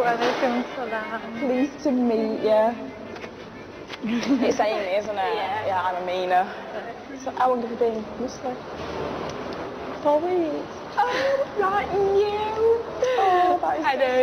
Waalaikumsalam. Pleased to meet you. It's Amy, isn't it? Yeah, I'm Amina. So how long have you been Muslim? 4 weeks. Oh, right, new. Oh, that is I know.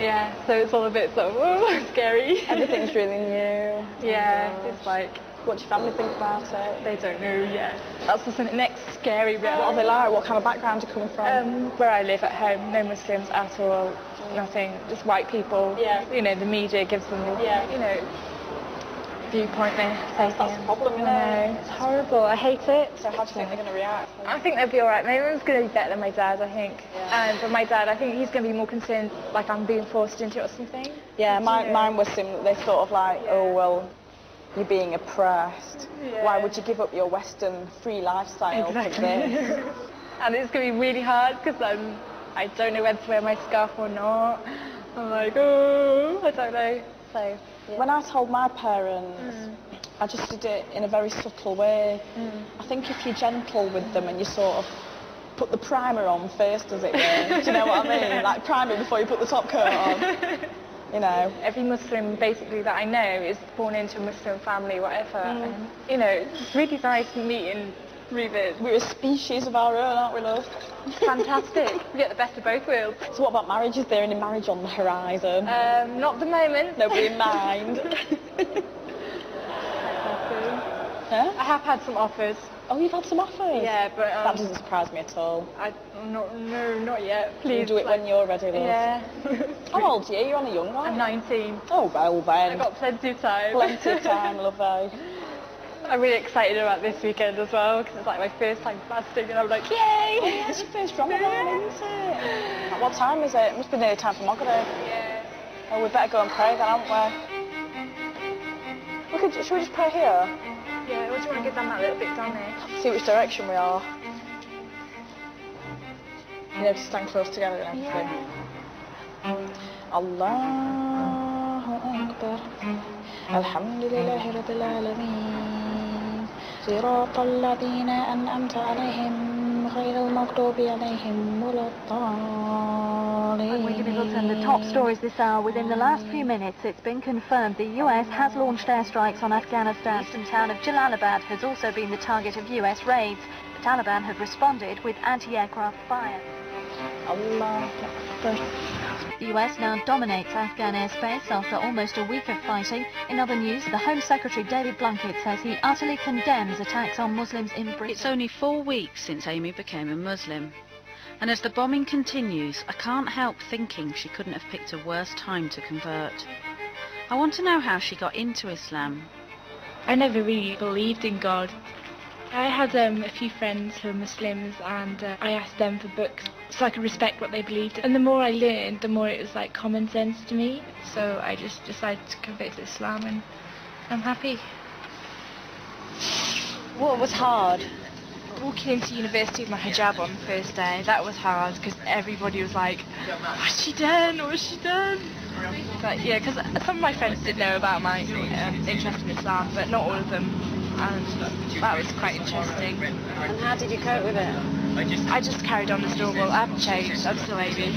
Yeah, so it's all a bit sort of scary. Everything's really new. Yeah, it's like... What do your family think about it? They don't know yet. That's the next scary bit. What are they like? What kind of background do you come from? Where I live at home, no Muslims at all. Nothing, just white people. Yeah. You know, the media gives them, you know, viewpoint they're taking. That's the problem, isn't it? It's horrible. I hate it. So how do you think they're going to react? I think they'll be all right. My mum's going to be better than my dad, I think. Yeah. But my dad, I think he's going to be more concerned, like I'm being forced into it or something. Yeah, mine was similar. They sort of like, oh, well, you're being oppressed. Yeah. Why would you give up your Western free lifestyle for this? And it's going to be really hard because I don't know whether to wear my scarf or not. I'm like, oh, I don't know. So, yeah. When I told my parents, I just did it in a very subtle way. I think if you're gentle with them and you sort of put the primer on first, as it were, do you know what I mean? Like primer before you put the top coat on. You know, every Muslim basically that I know is born into a Muslim family, whatever. And, you know, it's really nice meeting Rubens. We're a species of our own, aren't we, love? Fantastic. We get the best of both worlds. So what about marriage? Is there any marriage on the horizon? Not at the moment. Nobody in mind? Huh? I have had some offers. Oh, you've had some offers? Yeah, but... that doesn't surprise me at all. No, not yet. Please. You'll do it when you're ready, love. Yeah. How old are you? You're on a young one. I'm 19. Oh, well then. I've got plenty of time. Plenty of time, lovely. I'm really excited about this weekend as well, because it's like my first time fasting, and I'm like, yay! Oh, yeah, it's your first Ramadan, isn't it? At what time is it? It must be nearly time for Maghrib. Yeah. Oh, we better go and pray then, haven't we? Should we just pray here? Yeah, or do you want to go down that little bit down there? See which direction we are. You know, to stand close together and everything. Yeah. Allahu Akbar. Alhamdulillahi Rabbil Alameen. صراط الذين أنعمت عليهم غير المغضوب عليهم ولا الضالين. We're going to look at the top stories this hour. Within the last few minutes, it's been confirmed the US has launched airstrikes on Afghanistan. The eastern town of Jalalabad has also been the target of US raids. The Taliban have responded with anti-aircraft fire. Allah Akbar. The US now dominates Afghan airspace after almost a week of fighting. In other news, the Home Secretary David Blunkett says he utterly condemns attacks on Muslims in Britain. It's only 4 weeks since Amy became a Muslim. And as the bombing continues, I can't help thinking she couldn't have picked a worse time to convert. I want to know how she got into Islam. I never really believed in God. I had a few friends who were Muslims, and I asked them for books so I could respect what they believed. And the more I learned, the more it was like common sense to me. So I just decided to convert to Islam, and I'm happy. What was hard? Walking into university with my hijab on the first day, that was hard because everybody was like, what's she done? What's she done? But yeah, because some of my friends did know about my interest in Islam, but not all of them. And that was quite interesting. And how did you cope with it? I just carried on as normal. I haven't changed. I'm still Amy.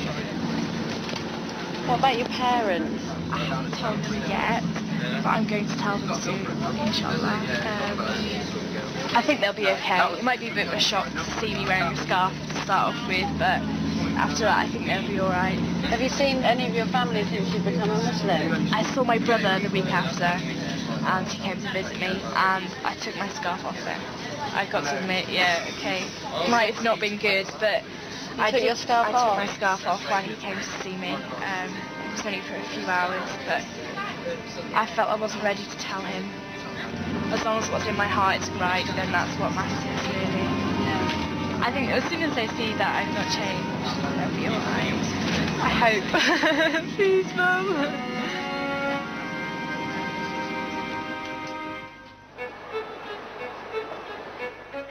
What about your parents? I haven't told them yet, but I'm going to tell them soon, inshallah. I think they'll be okay. It might be a bit of a shock to see me wearing a scarf to start off with, but after that I think they'll be alright. Have you seen any of your family since you've become a Muslim? I saw my brother the week after, and he came to visit me, and I took my scarf off then. I've got to admit, yeah, okay, might have not been good, but I took my scarf off while he came to see me. It was only for a few hours, but I felt I wasn't ready to tell him. As long as what's in my heart is right, then that's what matters, really. I think as soon as they see that I've not changed, they'll be alright. I hope. Please, Mum.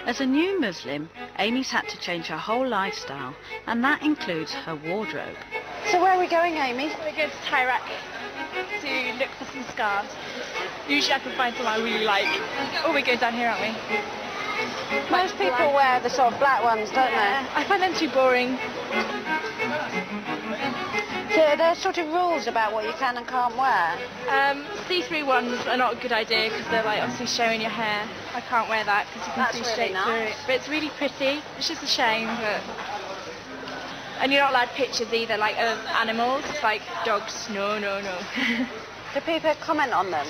As a new Muslim, Amy's had to change her whole lifestyle, and that includes her wardrobe. So where are we going, Amy? We're going to Iraq to look for some scarves. Usually I can find some I really like. Oh, we're going down here, aren't we? Most people wear the sort of black ones, don't they? I find them too boring. So are there sort of rules about what you can and can't wear? See-through ones are not a good idea because they're like obviously showing your hair. I can't wear that because you can see really straight through it. But it's really pretty. It's just a shame, but... And you're not allowed pictures either, like of animals, like dogs. No, no, no. Do people comment on them?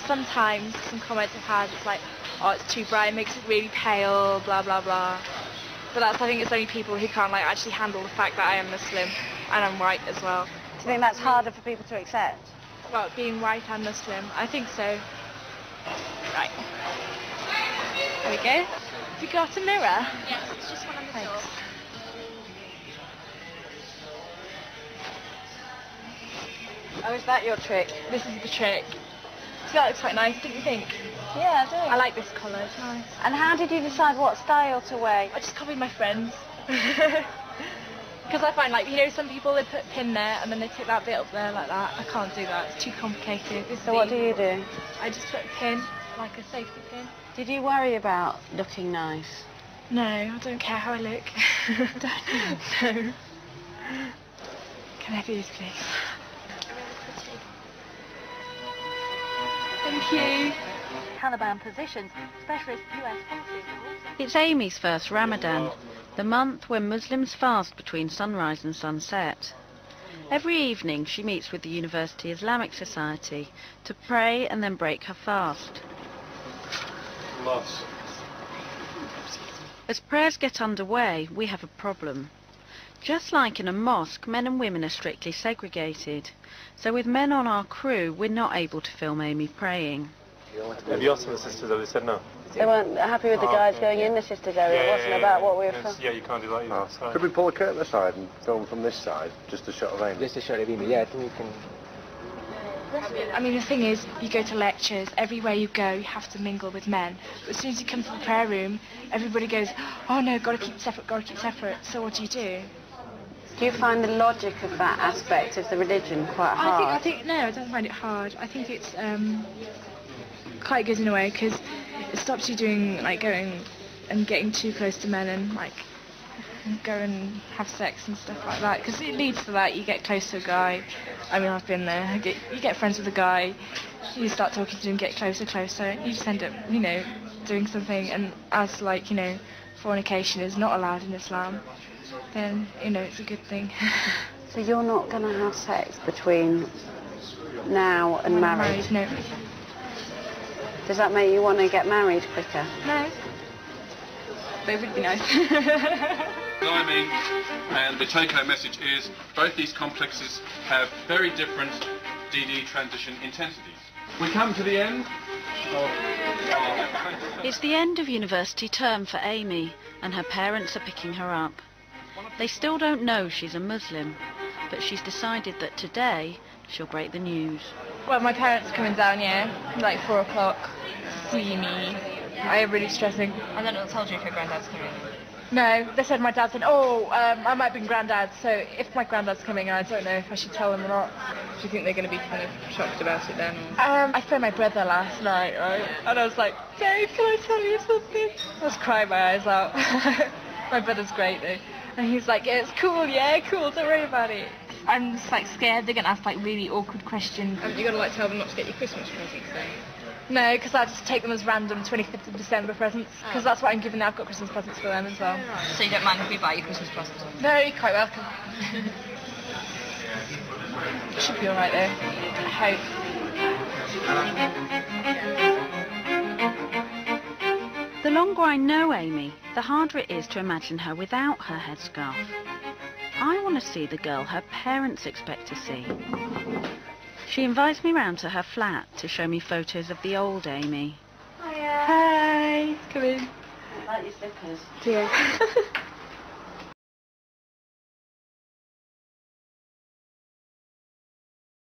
Sometimes some comments I've had, it's like, oh, it's too bright, it makes it really pale, blah, blah, blah. But that's, I think it's only people who can't like actually handle the fact that I am Muslim and I'm white as well. Do you think that's harder for people to accept? Well, being white and Muslim, I think so. Right. There we go. Have you got a mirror? Yes, it's just one on the Thanks. door. Oh, is that your trick? This is the trick. See, that looks quite nice, don't you think? Yeah, I do. I like this colour, it's nice. And how did you decide what style to wear? I just copied my friends. Because I find, like, you know, some people, they put a pin there and then they take that bit up there like that. I can't do that, it's too complicated. So what do you do? I just put a pin, like a safety pin. Did you worry about looking nice? No, I don't care how I look. Don't you? No. Can I have these, please? Thank you. Taliban positions, specialist US forces have also... It's Amy's first Ramadan, the month when Muslims fast between sunrise and sunset. Every evening she meets with the University Islamic Society to pray and then break her fast. As prayers get underway, we have a problem. Just like in a mosque, men and women are strictly segregated. So with men on our crew, we're not able to film Amy praying. Have you asked the sisters? Have they said no? They weren't happy with the guys going in the sisters area. It wasn't about what we were from. Yeah, you can't do that either. Could we pull a curtain aside and film from this side, just a shot of Amy? Just a shot of Amy, yeah, I think we can... I mean, the thing is, you go to lectures, everywhere you go, you have to mingle with men. But as soon as you come to the prayer room, everybody goes, oh no, gotta keep separate, gotta keep separate. So what do? Do you find the logic of that aspect of the religion quite hard? I think no, I don't find it hard. I think it's quite good in a way because it stops you doing like going and getting too close to men and like go and have sex and stuff like that. Because it leads to that. You get close to a guy. I mean, I've been there. You get friends with a guy. You start talking to him, get closer, closer. You just end up, you know, doing something. And as like you know, fornication is not allowed in Islam, then you know it's a good thing. So you're not going to have sex between now and marriage? No. Does that make you want to get married quicker? No. But it would be nice. Timing and the take-home message is both these complexes have very different DD transition intensities. We come to the end of It's the end of university term for Amy, and her parents are picking her up. They still don't know she's a Muslim, but she's decided that today she'll break the news. Well, my parents are coming down here, like 4 o'clock, see me. I'm really stressing. And then it'll tell you if your granddad's coming. No, they said my dad said, oh, I might be granddad, so if my granddad's coming, I don't know if I should tell them or not. Do you think they're going to be kind of shocked about it then? Or? I phoned my brother last night, right? And I was like, Dave, can I tell you something? I was crying my eyes out. My brother's great though. And he's like, yeah, it's cool, don't worry about it. I'm just like scared they're going to ask like really awkward questions. Haven't you got to like tell them not to get your Christmas presents then? No, because I just take them as random 25th of December presents, because that's what I'm giving now. I've got Christmas presents for them as well. So you don't mind if we buy you Christmas presents? No, you're quite welcome. Should be alright though, I hope. The longer I know Amy, the harder it is to imagine her without her headscarf. I want to see the girl her parents expect to see. She invites me round to her flat to show me photos of the old Amy. Hiya. Hi. Come in. I like your slippers. Yeah.